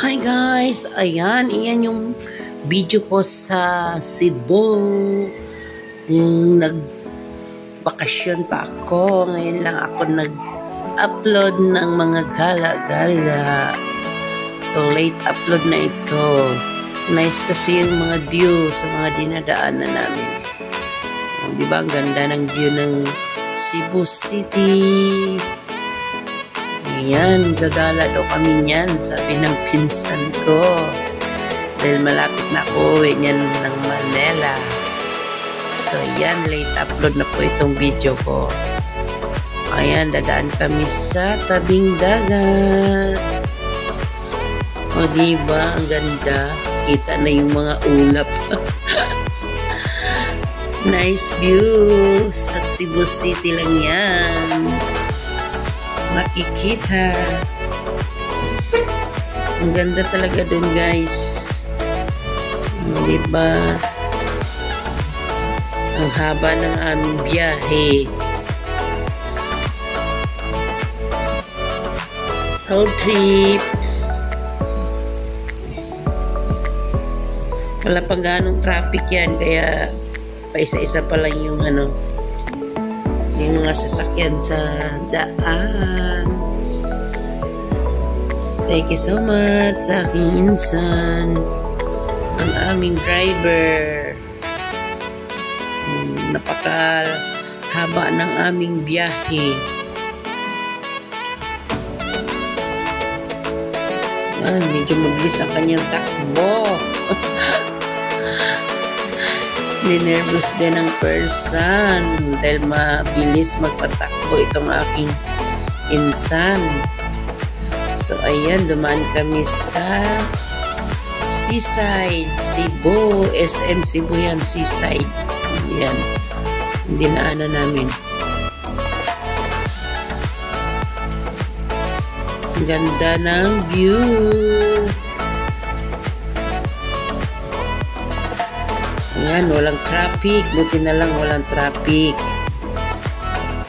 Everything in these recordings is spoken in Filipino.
Hi guys! Ayan, iyan yung video ko sa Cebu. Yung nagbakasyon pa ako. Ngayon lang ako nag-upload ng mga gala-gala. So, late upload na ito. Nice kasi yung mga view sa mga dinadaanan namin. Diba, ang ganda ng view ng Cebu City. Ayan, gagala daw kami niyan, sabi ng pinsan ko. Dahil malapit na ako uwi niyan ng Manila. So, ayan, late upload na po itong video ko. Ayan, dadaan kami sa tabing dagat. O, diba? Ang ganda. Kita na yung mga ulap. Nice view. Sa Cebu City lang yan. Makikita. Ang ganda talaga dun, guys. Diba? Ang haba ng aming biyahe. Road trip. Wala pang ganong traffic yan, kaya paisa-isa pa lang yung yung mga sasakyan sa daan. Thank you so much sa aking insan, ang aming driver. Napakahaba ng aming biyahe. Medyo mabilis ang kanyang takbo. Ninervous din ang person dahil mabilis magpatakbo itong aking insan. So, ayan, dumaan kami sa Seaside, Cebu. SM Cebu yan, Seaside. Ayan, dinaanan namin. Ang ganda ng view. Ayan, walang traffic. Buti na lang walang traffic.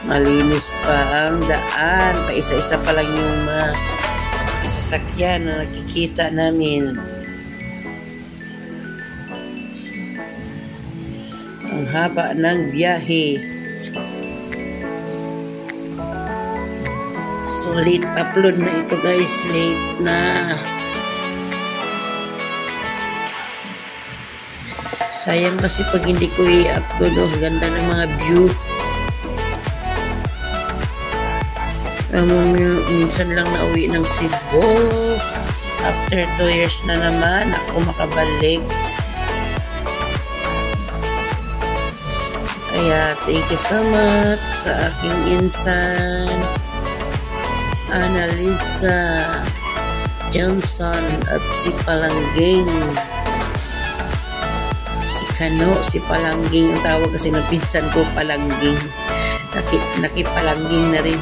Malinis pa ang daan. Paisa-isa pa lang yung sasakyan na nakikita namin. Ang haba ng biyahe. So, late upload na ito, guys. Late na. Sayang kasi pag hindi ko i-upload. Oh, ganda ng mga view. Minsan lang nauwi ng Cebu. After 2 years na naman ako makabalik. Kaya thank you so much sa aking insan, Annalisa Johnson, at si Palangging. Si Kano, si Palangging ang tawag kasi ng pinsan ko, Palangging. Nakipalangging na rin.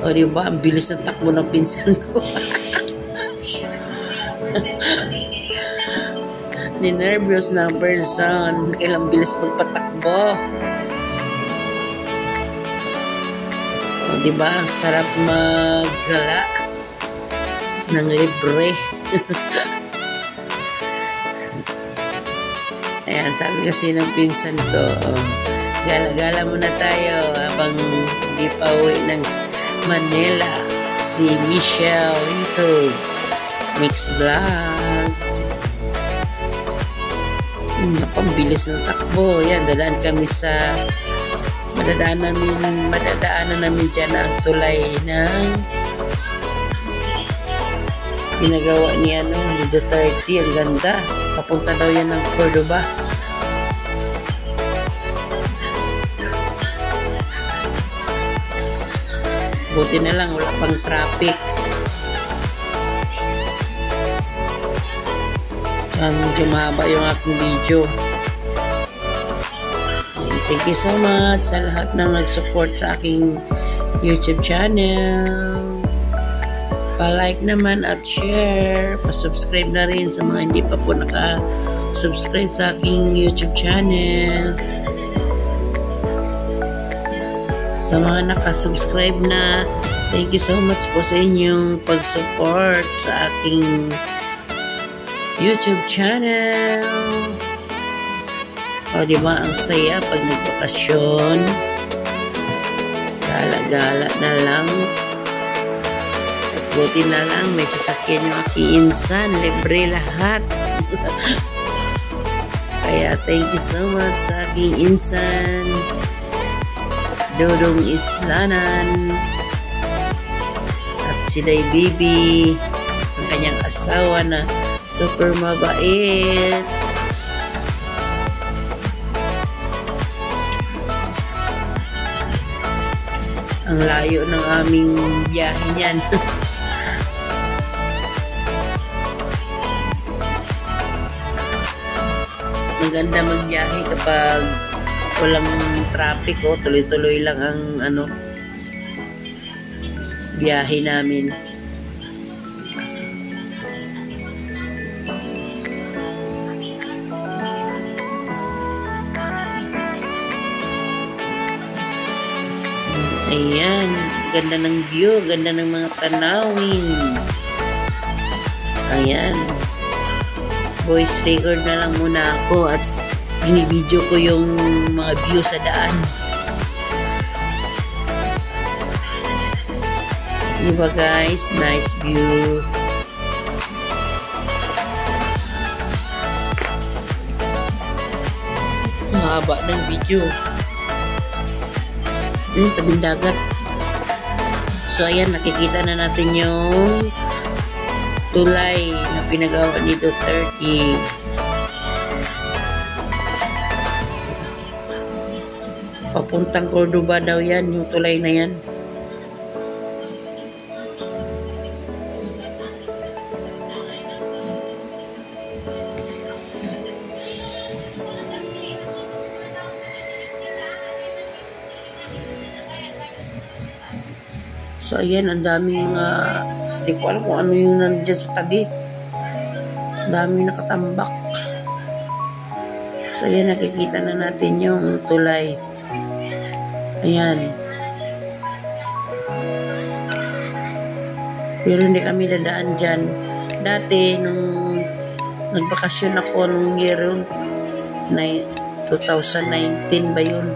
O, diba? Ang bilis ng takbo ng pinsan ko. Ninervous na person. Kailang bilis magpatakbo. O, diba? Ang sarap maggala ng libre. Ayan, sabi kasi ng pinsan ko, gala-gala muna tayo habang hindi pa uwi ng Manila. Si Michelle YouTube Mix Vlog. Napambilis ng takbo. Yan, dadaan kami sa madadaanan namin dyan ang tulay ng ginagawa ni Duterte. Ang ganda. Papunta daw yan ng Cordoba. Buti na lang, wala pang traffic. Medyo mahaba yung aking video. Thank you so much sa lahat ng nag-support sa aking YouTube channel. Pa-like naman at share. Pa-subscribe na rin sa mga hindi pa po naka-subscribe sa aking YouTube channel. Sa mga nakasubscribe na, Thank you so much po sa inyong pag-support sa aking YouTube channel. O, diba, ang saya pag nagbakasyon. Gala-gala na lang. At buti na lang, may sasakyan yung aking insan. Libre lahat. Kaya, thank you so much sa aking insan. Dodong Islanan. At si Day Bibi. Ang kanyang asawa na super mabait. Ang layo ng aming biyahe niyan. Maganda magbiyahe kapag walang traffic, o tuloy-tuloy lang ang biyahe namin. Ayan, ganda ng view, ganda ng mga tanawin. Ayan. Voice record na lang muna ako at binibideo ko yung mga view sa daan. Diba guys? Nice view. Ang haba ng video. Tabing dagat. So ayan, nakikita na natin yung tulay na pinagawa ni Duterte. Papuntang Cordoba daw yan, yung tulay na yan. So, ayan, ang daming mga, hindi ko alam kung ano yung nandiyan sa tabi. Daming nakatambak. So, ayan, nakikita na natin yung tulay. Ayan. Pero hindi kami dadaan dyan. Dati, nung nagbakasyon ako nung year 2019 ba yun?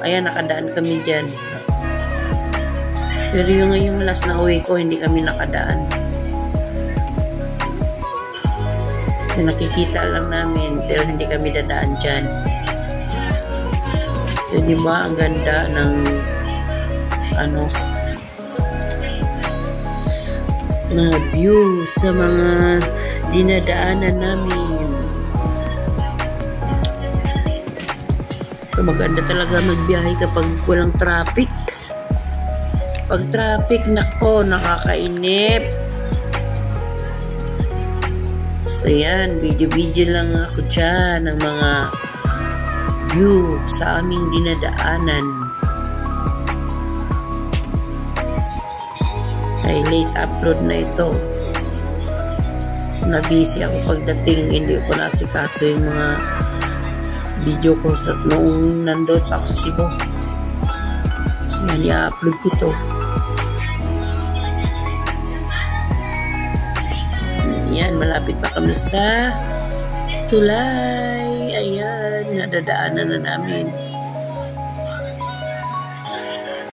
Ayan, nakadaan kami dyan. Pero yung ngayong last na uwi ko, hindi kami nakadaan. So, nakikita lang namin, pero hindi kami dadaan dyan. So, diba, ang ganda ng mga view sa mga dinadaanan namin. So, maganda talaga magbiyahe kapag walang traffic. Pag traffic, nako, nakakainip. So yan, video-video lang ako dyan ng mga view sa aming dinadaanan. Ay, late upload na ito. Na-busy ako pagdating, hindi ko nasikaso yung mga video ko sa noong nandun pa ako sa Cebu. Yan, i-upload ko ito. Ayan, malapit pa kami sa tulay. Ayan, nadadaanan na namin.